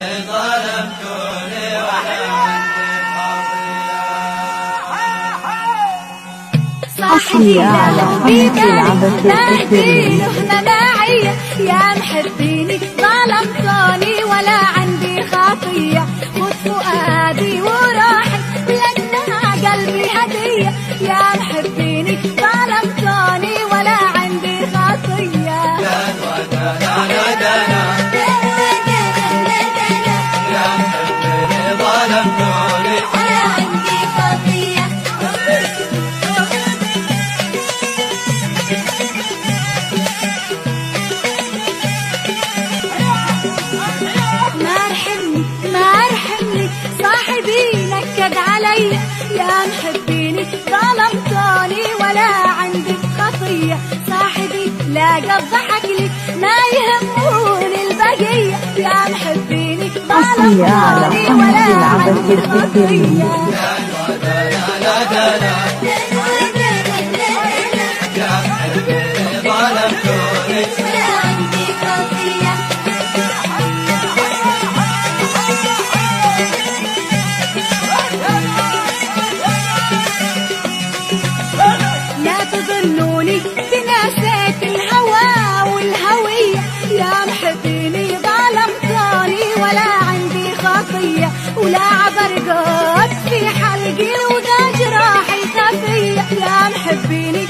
ظلمتوني وأنا حصري على قناة العبث الكثير. معي يا محبيني ظلمتوني ولا عندي خطية، خذ فؤادي وروحي لأنها قلبي هدية. يا محبيني ظلمتوني ولا عندي خطية. علي يا محبيني ظلمتوني ولا عندي خطية. صاحبي لا قد ضحك لي ما يهموني البقية. يا محبيني ظلمتوني ولا عندي خطية. تناسيت الهوى والهوية. يا محبيني ظلمتوني ولا عندي خطية، ولا عبر قد في حلقي وذا جراحي خفية. يا محبيني